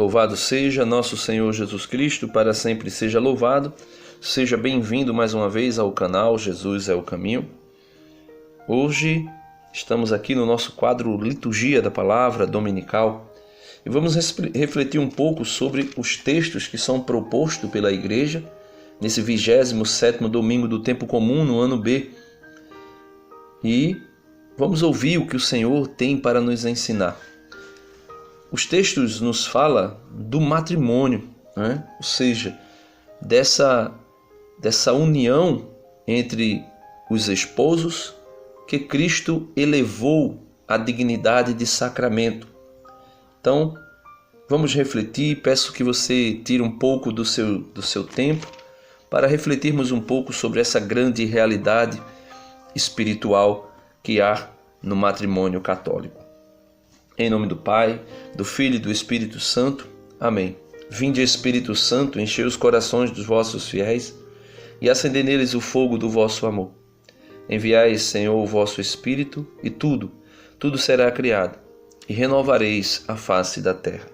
Louvado seja nosso Senhor Jesus Cristo, para sempre seja louvado. Seja bem-vindo mais uma vez ao canal Jesus é o Caminho. Hoje estamos aqui no nosso quadro Liturgia da Palavra Dominical e vamos refletir um pouco sobre os textos que são propostos pela Igreja nesse 27º domingo do tempo comum no ano B. E vamos ouvir o que o Senhor tem para nos ensinar. Os textos nos falam do matrimônio, né? Ou seja, dessa união entre os esposos que Cristo elevou à dignidade de sacramento. Então, vamos refletir. Peço que você tire um pouco do seu tempo para refletirmos um pouco sobre essa grande realidade espiritual que há no matrimônio católico. Em nome do Pai, do Filho e do Espírito Santo. Amém. Vinde, Espírito Santo, enchei os corações dos vossos fiéis e acendei neles o fogo do vosso amor. Enviai, Senhor, o vosso Espírito e tudo será criado e renovareis a face da terra.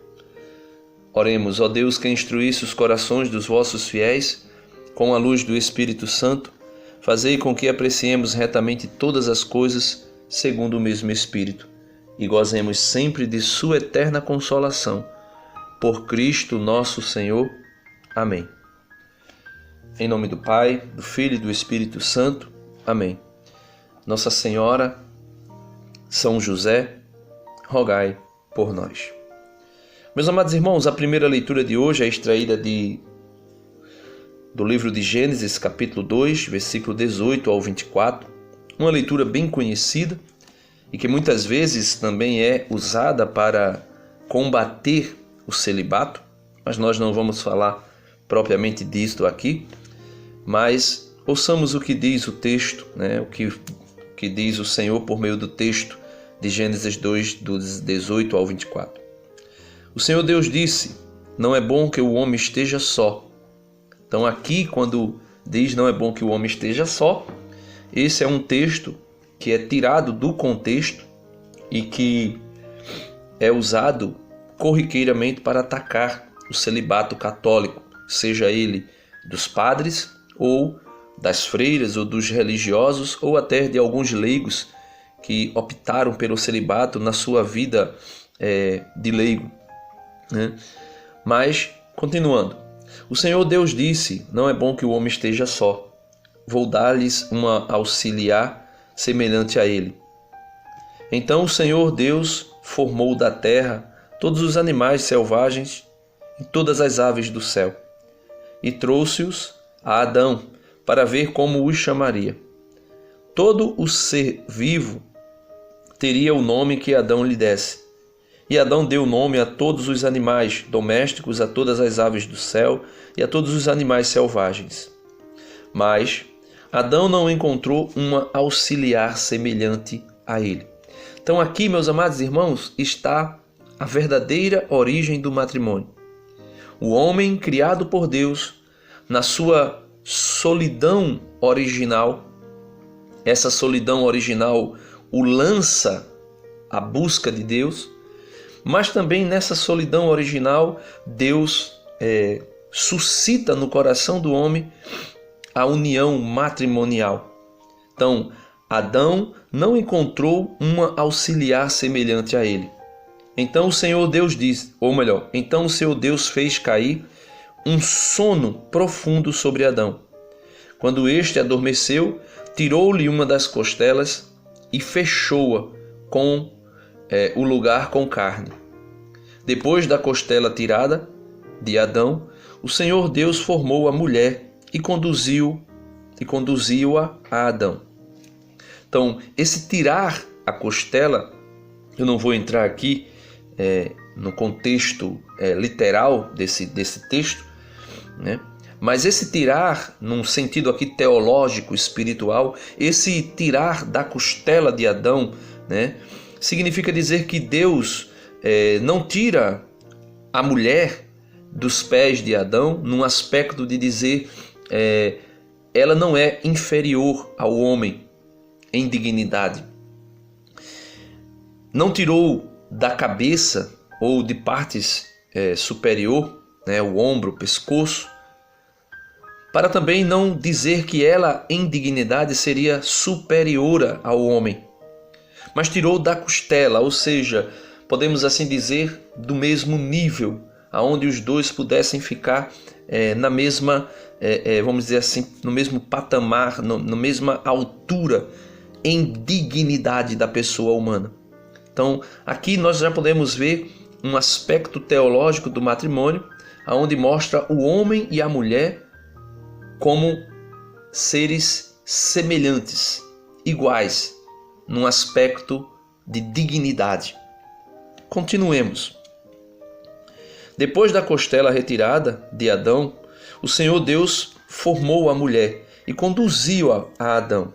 Oremos, ó Deus, que instruísse os corações dos vossos fiéis com a luz do Espírito Santo, fazei com que apreciemos retamente todas as coisas segundo o mesmo Espírito e gozemos sempre de sua eterna consolação. Por Cristo nosso Senhor. Amém. Em nome do Pai, do Filho e do Espírito Santo. Amém. Nossa Senhora, São José, rogai por nós. Meus amados irmãos, a primeira leitura de hoje é extraída do livro de Gênesis, capítulo 2, versículo 18 ao 24. Uma leitura bem conhecida e que muitas vezes também é usada para combater o celibato, mas nós não vamos falar propriamente disto aqui, mas ouçamos o que diz o texto, né? O que diz o Senhor por meio do texto de Gênesis 2, do 18 ao 24. O Senhor Deus disse: não é bom que o homem esteja só. Então aqui, quando diz não é bom que o homem esteja só, esse é um texto que é tirado do contexto e que é usado corriqueiramente para atacar o celibato católico, seja ele dos padres ou das freiras ou dos religiosos ou até de alguns leigos que optaram pelo celibato na sua vida de leigo, né? Mas, continuando, o Senhor Deus disse: não é bom que o homem esteja só, vou dar-lhes uma auxiliar semelhante a ele. Então o Senhor Deus formou da terra todos os animais selvagens e todas as aves do céu, e trouxe-os a Adão para ver como os chamaria. Todo o ser vivo teria o nome que Adão lhe desse. E Adão deu nome a todos os animais domésticos, a todas as aves do céu e a todos os animais selvagens. Mas Adão não encontrou uma auxiliar semelhante a ele. Então aqui, meus amados irmãos, está a verdadeira origem do matrimônio. O homem criado por Deus, na sua solidão original, essa solidão original o lança à busca de Deus, mas também nessa solidão original, Deus suscita no coração do homem a união matrimonial. Então, Adão não encontrou uma auxiliar semelhante a ele. Então o Senhor Deus diz, ou melhor, então o Senhor Deus fez cair um sono profundo sobre Adão. Quando este adormeceu, tirou-lhe uma das costelas e fechou-a com o lugar com carne. Depois da costela tirada de Adão, o Senhor Deus formou a mulher e conduziu-a a Adão. Então, esse tirar a costela, eu não vou entrar aqui no contexto literal desse texto, né? Mas esse tirar, num sentido aqui teológico, espiritual, esse tirar da costela de Adão, né, significa dizer que Deus não tira a mulher dos pés de Adão, num aspecto de dizer ela não é inferior ao homem em dignidade. Não tirou da cabeça ou de partes superior, né, o ombro, o pescoço, para também não dizer que ela em dignidade seria superior ao homem, mas tirou da costela, ou seja, podemos assim dizer, do mesmo nível, aonde os dois pudessem ficar na mesma, vamos dizer assim, no mesmo patamar, na mesma altura em dignidade da pessoa humana. Então, aqui nós já podemos ver um aspecto teológico do matrimônio, aonde mostra o homem e a mulher como seres semelhantes, iguais, num aspecto de dignidade. Continuemos. Depois da costela retirada de Adão, o Senhor Deus formou a mulher e conduziu-a a Adão.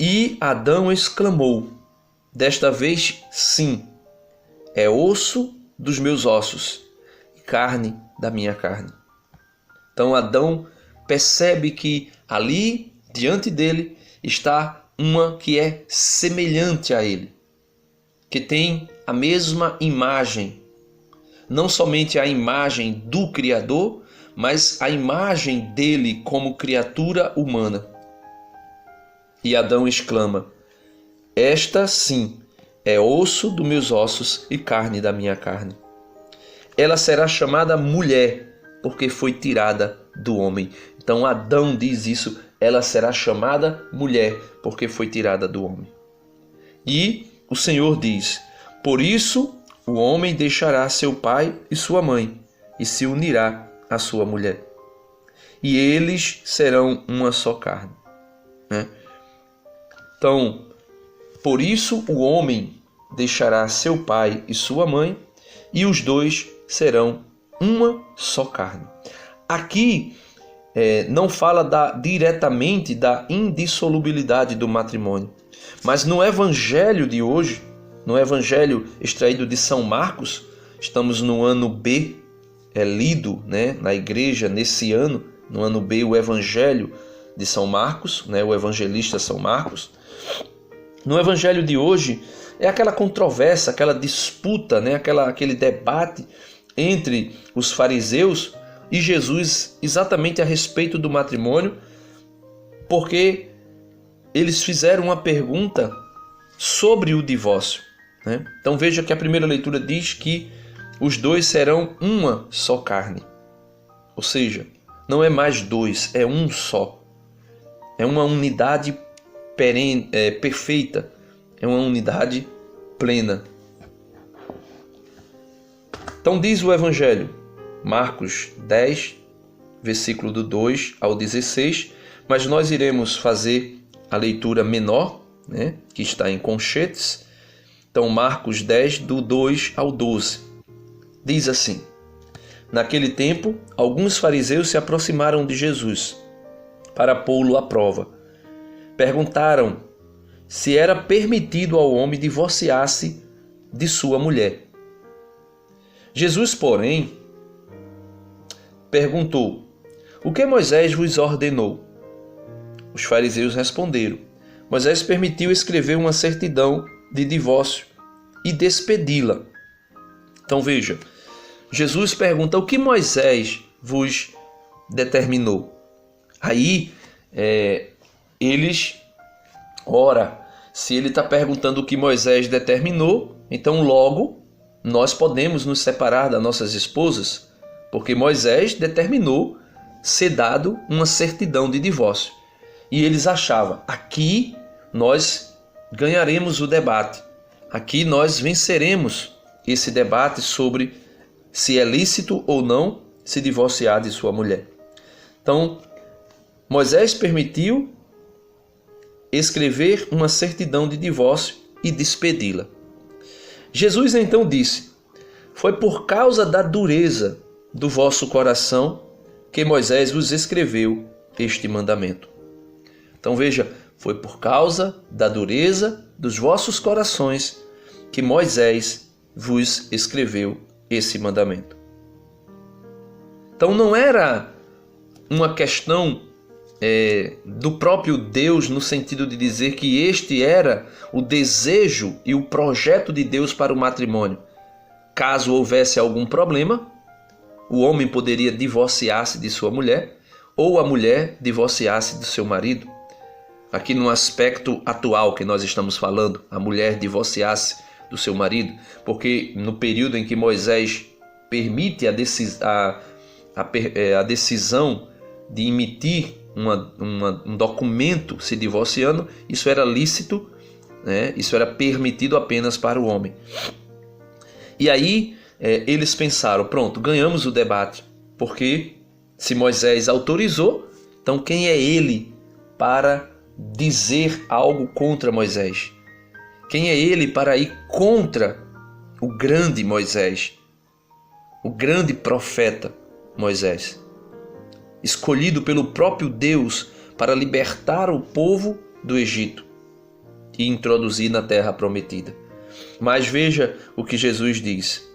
E Adão exclamou: desta vez sim, é osso dos meus ossos e carne da minha carne. Então Adão percebe que ali, diante dele, está uma que é semelhante a ele, que tem a mesma imagem, não somente a imagem do Criador, mas a imagem dele como criatura humana. E Adão exclama: esta sim é osso dos meus ossos e carne da minha carne. Ela será chamada mulher, porque foi tirada do homem. Então Adão diz isso: ela será chamada mulher, porque foi tirada do homem. E o Senhor diz: por isso o homem deixará seu pai e sua mãe, e se unirá à sua mulher, e eles serão uma só carne. Então, por isso o homem deixará seu pai e sua mãe, e os dois serão uma só carne. Aqui não fala diretamente da indissolubilidade do matrimônio, mas no evangelho de hoje, no evangelho extraído de São Marcos, estamos no ano B, lido, na igreja nesse ano, no ano B, o evangelho de São Marcos, o evangelista São Marcos. No evangelho de hoje é aquela controvérsia, aquela disputa, aquele debate entre os fariseus e Jesus exatamente a respeito do matrimônio, porque eles fizeram uma pergunta sobre o divórcio. Então veja que a primeira leitura diz que os dois serão uma só carne. Ou seja, não é mais dois, é um só. É uma unidade perfeita, é uma unidade plena. Então diz o Evangelho, Marcos 10, versículo do 2 ao 16, mas nós iremos fazer a leitura menor, que está em conchetes. Então Marcos 10, do 2 ao 12, diz assim: naquele tempo, alguns fariseus se aproximaram de Jesus para pô-lo à prova. Perguntaram se era permitido ao homem divorciar-se de sua mulher. Jesus, porém, perguntou: o que Moisés vos ordenou? Os fariseus responderam: Moisés permitiu escrever uma certidão de divórcio e despedi-la. Então veja, Jesus pergunta: o que Moisés vos determinou? Aí, se ele está perguntando o que Moisés determinou, então logo nós podemos nos separar das nossas esposas, porque Moisés determinou ser dado uma certidão de divórcio. E eles achavam: aqui nós ganharemos o debate, aqui nós venceremos esse debate sobre se é lícito ou não se divorciar de sua mulher. Então, Moisés permitiu escrever uma certidão de divórcio e despedi-la. Jesus então disse: foi por causa da dureza do vosso coração que Moisés vos escreveu este mandamento. Então veja, foi por causa da dureza dos vossos corações que Moisés vos escreveu esse mandamento. Então não era uma questão do próprio Deus, no sentido de dizer que este era o desejo e o projeto de Deus para o matrimônio, caso houvesse algum problema, o homem poderia divorciar-se de sua mulher ou a mulher divorciar-se do seu marido. Aqui no aspecto atual que nós estamos falando, a mulher divorciar-se do seu marido, porque no período em que Moisés permite a decisão de emitir um documento se divorciando, isso era lícito, né? Isso era permitido apenas para o homem. E aí eles pensaram, pronto, ganhamos o debate, porque se Moisés autorizou, então quem é ele para dizer algo contra Moisés? Quem é ele para ir contra o grande Moisés, o grande profeta Moisés, escolhido pelo próprio Deus para libertar o povo do Egito e introduzir na terra prometida? Mas veja o que Jesus diz,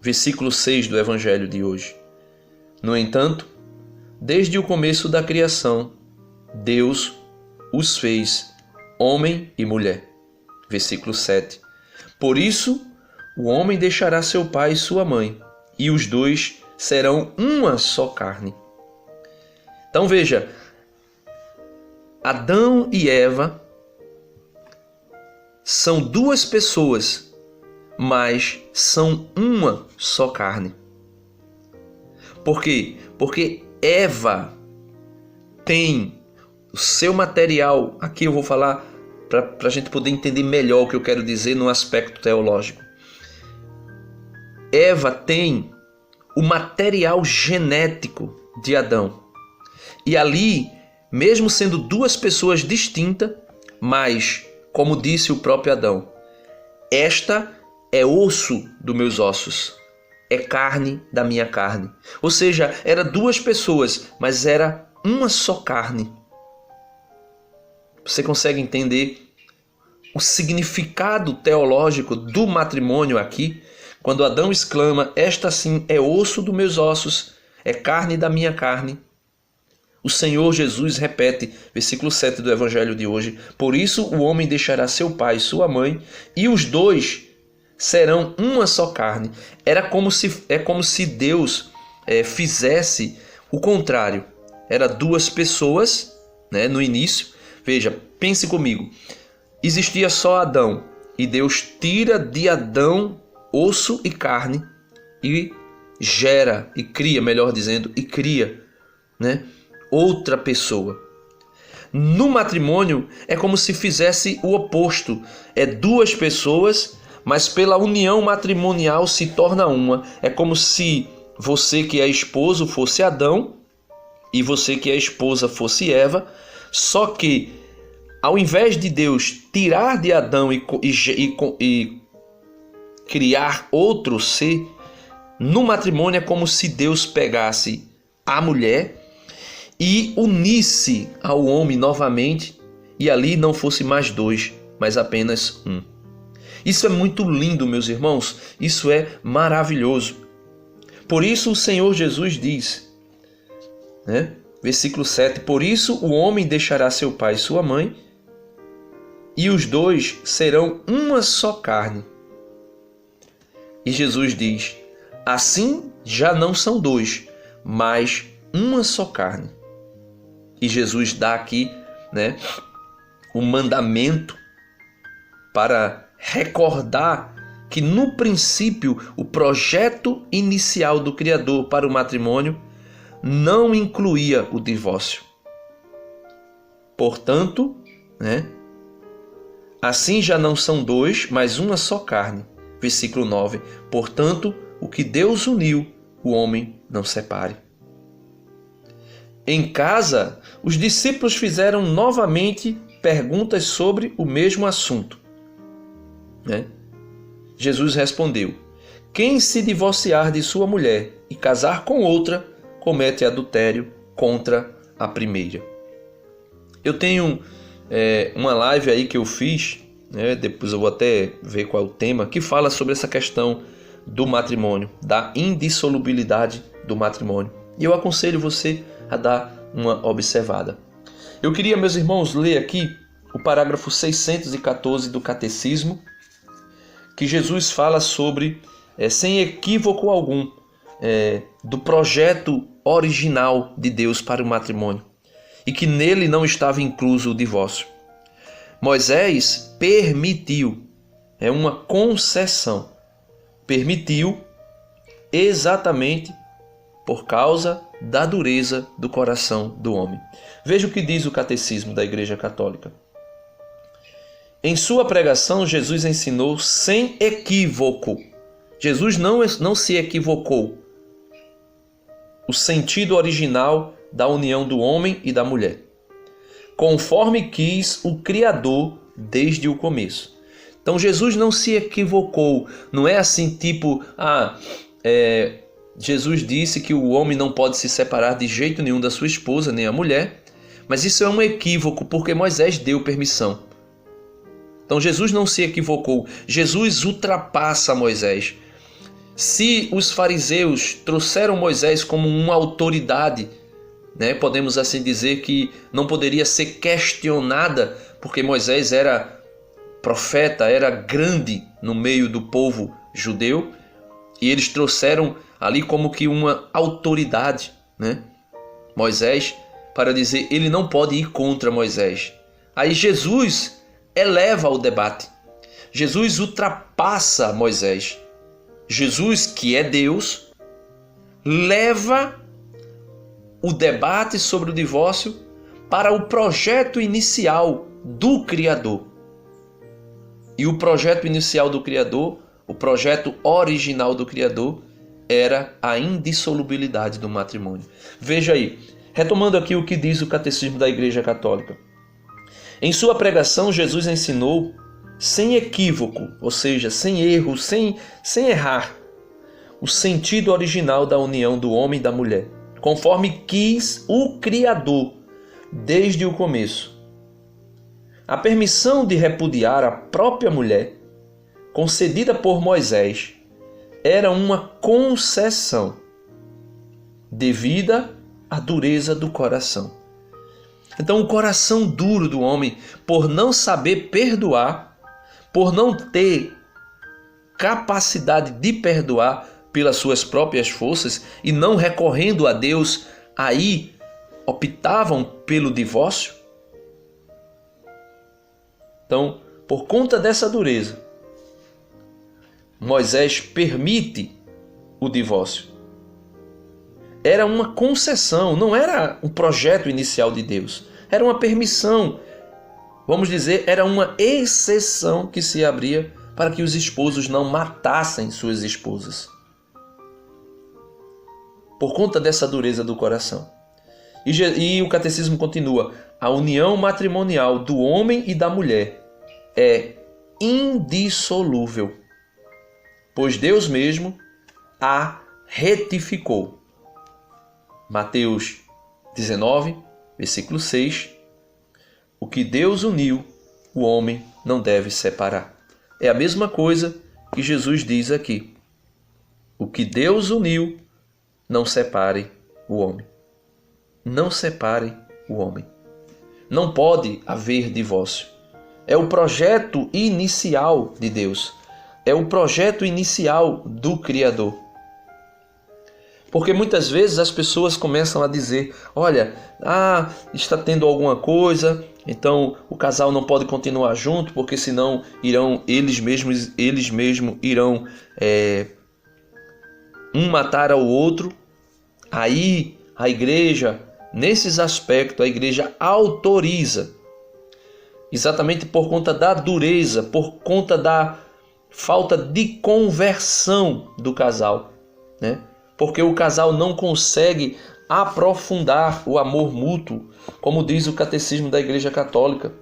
versículo 6 do Evangelho de hoje. No entanto, desde o começo da criação, Deus os fez homem e mulher. Versículo 7. Por isso, o homem deixará seu pai e sua mãe, e os dois serão uma só carne. Então veja, Adão e Eva são duas pessoas, mas são uma só carne. Por quê? Porque Eva tem o seu material, aqui eu vou falar para a gente poder entender melhor o que eu quero dizer no aspecto teológico. Eva tem o material genético de Adão. E ali, mesmo sendo duas pessoas distintas, mas, como disse o próprio Adão, esta é osso dos meus ossos, é carne da minha carne. Ou seja, era duas pessoas, mas era uma só carne. Você consegue entender o significado teológico do matrimônio aqui? Quando Adão exclama, esta sim é osso dos meus ossos, é carne da minha carne. O Senhor Jesus repete, versículo 7 do Evangelho de hoje, por isso o homem deixará seu pai e sua mãe, e os dois serão uma só carne. É como se Deus fizesse o contrário. Era duas pessoas, né, no início. Veja, pense comigo. Existia só Adão, e Deus tira de Adão osso e carne e gera, e cria, melhor dizendo, e cria, né, outra pessoa. No matrimônio é como se fizesse o oposto. É duas pessoas, mas pela união matrimonial se torna uma. É como se você que é esposo fosse Adão e você que é esposa fosse Eva, só que ao invés de Deus tirar de Adão e criar outro ser, no matrimônio é como se Deus pegasse a mulher e unisse ao homem novamente, e ali não fosse mais dois, mas apenas um. Isso é muito lindo, meus irmãos, isso é maravilhoso. Por isso o Senhor Jesus diz, né? Versículo 7, por isso o homem deixará seu pai e sua mãe, e os dois serão uma só carne. E Jesus diz, assim já não são dois, mas uma só carne. E Jesus dá aqui, né, um mandamento para recordar que no princípio o projeto inicial do Criador para o matrimônio não incluía o divórcio. Portanto, né, assim já não são dois, mas uma só carne. Versículo 9. Portanto, o que Deus uniu, o homem não separe. Em casa, os discípulos fizeram novamente perguntas sobre o mesmo assunto, né? Jesus respondeu, quem se divorciar de sua mulher e casar com outra, comete adultério contra a primeira. Eu tenho uma live aí que eu fiz, né, depois eu vou até ver qual é o tema, que fala sobre essa questão do matrimônio, da indissolubilidade do matrimônio. E eu aconselho você a dar uma observada. Eu queria, meus irmãos, ler aqui o parágrafo 614 do Catecismo, que Jesus fala sobre sem equívoco algum, do projeto original de Deus para o matrimônio, e que nele não estava incluso o divórcio. Moisés permitiu, é uma concessão, permitiu exatamente por causa da dureza do coração do homem. Veja o que diz o Catecismo da Igreja Católica. Em sua pregação, Jesus ensinou sem equívoco. Jesus não se equivocou. O sentido original da união do homem e da mulher, conforme quis o Criador desde o começo. Então Jesus não se equivocou. Não é assim tipo, Jesus disse que o homem não pode se separar de jeito nenhum da sua esposa, nem a mulher. Mas isso é um equívoco, porque Moisés deu permissão. Então Jesus não se equivocou. Jesus ultrapassa Moisés. Se os fariseus trouxeram Moisés como uma autoridade, podemos assim dizer que não poderia ser questionada, porque Moisés era profeta, era grande no meio do povo judeu, e eles trouxeram ali como que uma autoridade, Moisés, para dizer, ele não pode ir contra Moisés. Aí Jesus eleva o debate. Jesus ultrapassa Moisés. Jesus, que é Deus, leva o debate sobre o divórcio para o projeto inicial do Criador. E o projeto inicial do Criador, o projeto original do Criador, era a indissolubilidade do matrimônio. Veja aí, retomando aqui o que diz o Catecismo da Igreja Católica. Em sua pregação, Jesus ensinou sem equívoco, ou seja, sem erro, sem errar, o sentido original da união do homem e da mulher, conforme quis o Criador desde o começo. A permissão de repudiar a própria mulher, concedida por Moisés, era uma concessão devida à dureza do coração. Então, o coração duro do homem, por não saber perdoar, por não ter capacidade de perdoar pelas suas próprias forças e não recorrendo a Deus, aí optavam pelo divórcio. Então, por conta dessa dureza, Moisés permite o divórcio. Era uma concessão, não era um projeto inicial de Deus. Era uma permissão. Vamos dizer, era uma exceção que se abria para que os esposos não matassem suas esposas. Por conta dessa dureza do coração. E o catecismo continua. A união matrimonial do homem e da mulher é indissolúvel, pois Deus mesmo a retificou. Mateus 19, versículo 6. O que Deus uniu, o homem não deve separar. É a mesma coisa que Jesus diz aqui. O que Deus uniu, não separe o homem. Não separe o homem. Não pode haver divórcio. É o projeto inicial de Deus. É o projeto inicial do Criador. Porque muitas vezes as pessoas começam a dizer, olha, está tendo alguma coisa, então o casal não pode continuar junto, porque senão eles mesmos irão um matar ao outro. Aí a igreja, nesses aspectos, a igreja autoriza, exatamente por conta da dureza, por conta da falta de conversão do casal, Porque o casal não consegue aprofundar o amor mútuo, como diz o Catecismo da Igreja Católica.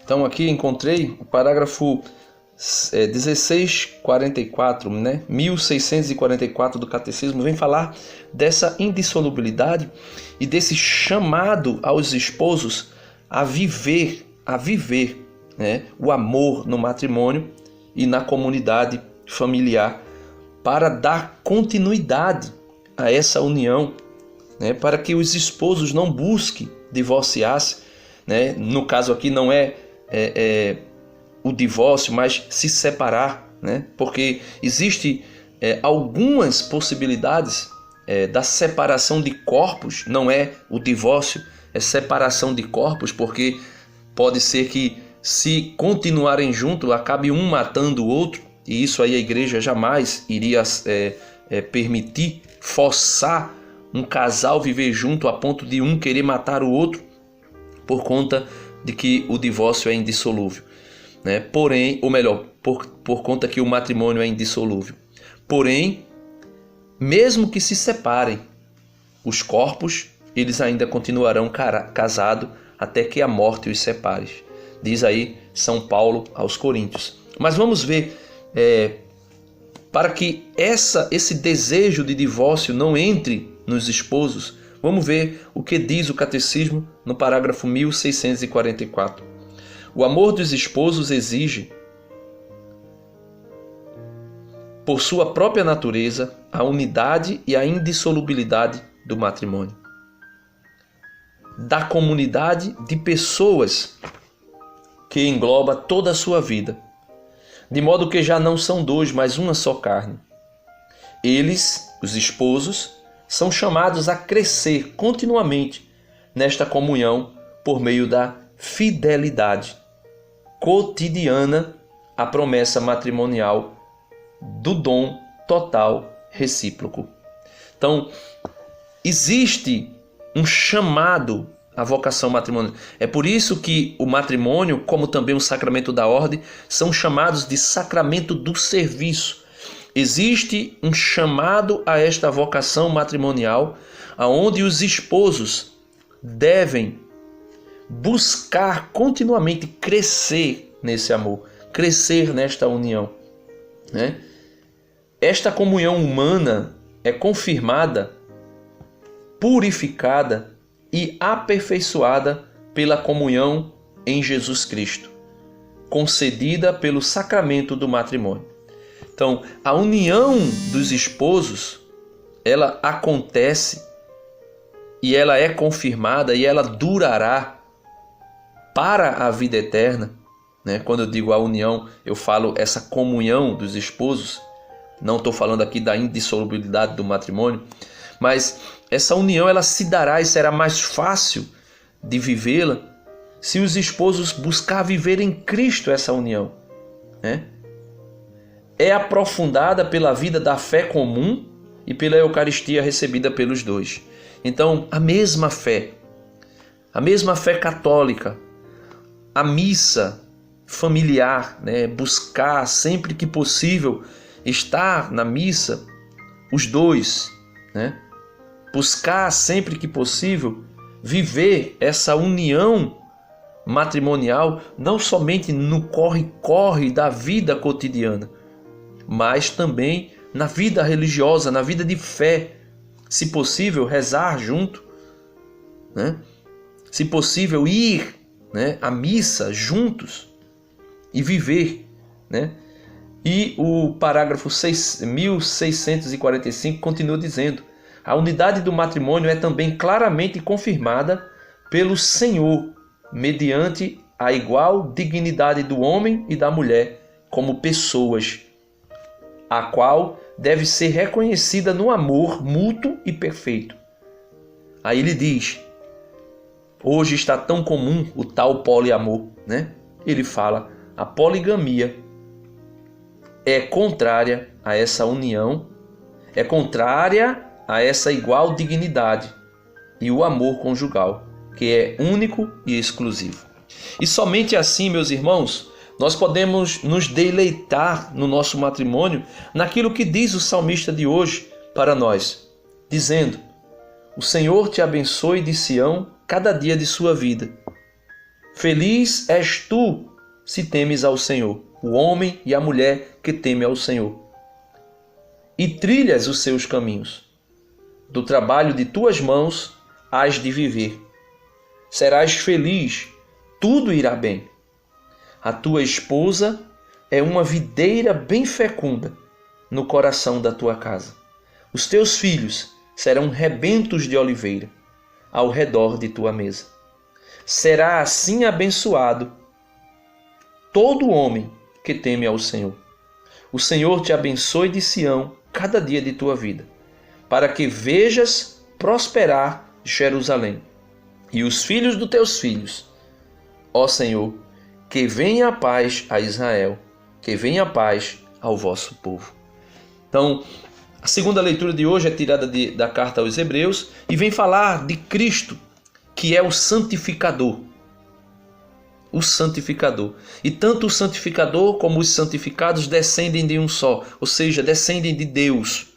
Então aqui encontrei o parágrafo 1644, 1644 do Catecismo, vem falar dessa indissolubilidade e desse chamado aos esposos a viver o amor no matrimônio e na comunidade familiar, para dar continuidade a essa união, para que os esposos não busquem divorciar-se. No caso aqui não é o divórcio, mas se separar, né? Porque existe algumas possibilidades da separação de corpos, não é o divórcio, é separação de corpos, porque pode ser que, se continuarem juntos, acabe um matando o outro, e isso aí a igreja jamais iria permitir, forçar um casal viver junto a ponto de um querer matar o outro, por conta de que o divórcio é indissolúvel, né? Porém, ou melhor, por conta que o matrimônio é indissolúvel. Porém, mesmo que se separem, os corpos, eles ainda continuarão casados até que a morte os separe. Diz aí São Paulo aos Coríntios. Mas vamos ver, para que esse desejo de divórcio não entre nos esposos, vamos ver o que diz o Catecismo no parágrafo 1644. O amor dos esposos exige, por sua própria natureza, a unidade e a indissolubilidade do matrimônio, da comunidade de pessoas que engloba toda a sua vida, de modo que já não são dois, mas uma só carne. Eles, os esposos, são chamados a crescer continuamente nesta comunhão por meio da fidelidade cotidiana à promessa matrimonial do dom total recíproco. Então, existe um chamado à vocação matrimonial. É por isso que o matrimônio, como também o sacramento da ordem, são chamados de sacramento do serviço. Existe um chamado a esta vocação matrimonial, aonde os esposos devem buscar continuamente crescer nesse amor, crescer nesta união, né? Esta comunhão humana é confirmada, purificada e aperfeiçoada pela comunhão em Jesus Cristo, concedida pelo sacramento do matrimônio. Então, a união dos esposos, ela acontece e ela é confirmada e ela durará para a vida eterna, né? Quando eu digo a união, eu falo essa comunhão dos esposos. Não estou falando aqui da indissolubilidade do matrimônio, mas essa união ela se dará e será mais fácil de vivê-la se os esposos buscar viver em Cristo essa união, né? É aprofundada pela vida da fé comum e pela Eucaristia recebida pelos dois. Então, a mesma fé católica, a missa familiar, né? Buscar sempre que possível estar na missa os dois, né? Buscar sempre que possível viver essa união matrimonial, não somente no corre-corre da vida cotidiana, mas também na vida religiosa, na vida de fé. Se possível, rezar junto, né? Se possível, ir, né, à missa juntos e viver, né? E o parágrafo 1645 continua dizendo: a unidade do matrimônio é também claramente confirmada pelo Senhor, mediante a igual dignidade do homem e da mulher como pessoas, a qual deve ser reconhecida no amor mútuo e perfeito. Aí ele diz, hoje está tão comum o tal poliamor, né? Ele fala, a poligamia é contrária a essa união, é contrária a essa igual dignidade e o amor conjugal, que é único e exclusivo. E somente assim, meus irmãos, nós podemos nos deleitar no nosso matrimônio naquilo que diz o salmista de hoje para nós, dizendo: o Senhor te abençoe de Sião cada dia de sua vida. Feliz és tu se temes ao Senhor, o homem e a mulher que teme ao Senhor, e trilhas os seus caminhos. Do trabalho de tuas mãos hás de viver. Serás feliz, tudo irá bem. A tua esposa é uma videira bem fecunda no coração da tua casa. Os teus filhos serão rebentos de oliveira ao redor de tua mesa. Será assim abençoado todo homem que teme ao Senhor. O Senhor te abençoe de Sião cada dia de tua vida, para que vejas prosperar Jerusalém e os filhos dos teus filhos. Ó Senhor, que venha a paz a Israel, que venha a paz ao vosso povo. Então, a segunda leitura de hoje é tirada da carta aos Hebreus e vem falar de Cristo, que é o santificador. O santificador. E tanto o santificador como os santificados descendem de um só, ou seja, descendem de Deus.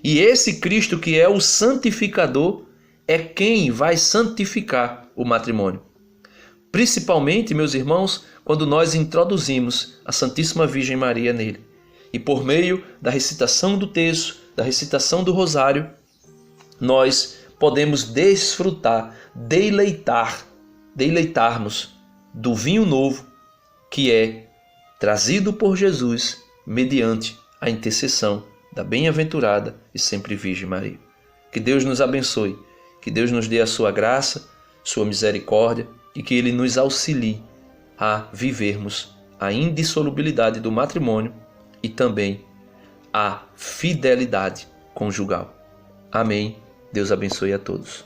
E esse Cristo que é o santificador é quem vai santificar o matrimônio. Principalmente, meus irmãos, quando nós introduzimos a Santíssima Virgem Maria nele. E por meio da recitação do terço, da recitação do rosário, nós podemos desfrutar, deleitarmos do vinho novo que é trazido por Jesus mediante a intercessão da bem-aventurada e sempre Virgem Maria. Que Deus nos abençoe, que Deus nos dê a sua graça, sua misericórdia e que Ele nos auxilie a vivermos a indissolubilidade do matrimônio e também a fidelidade conjugal. Amém. Deus abençoe a todos.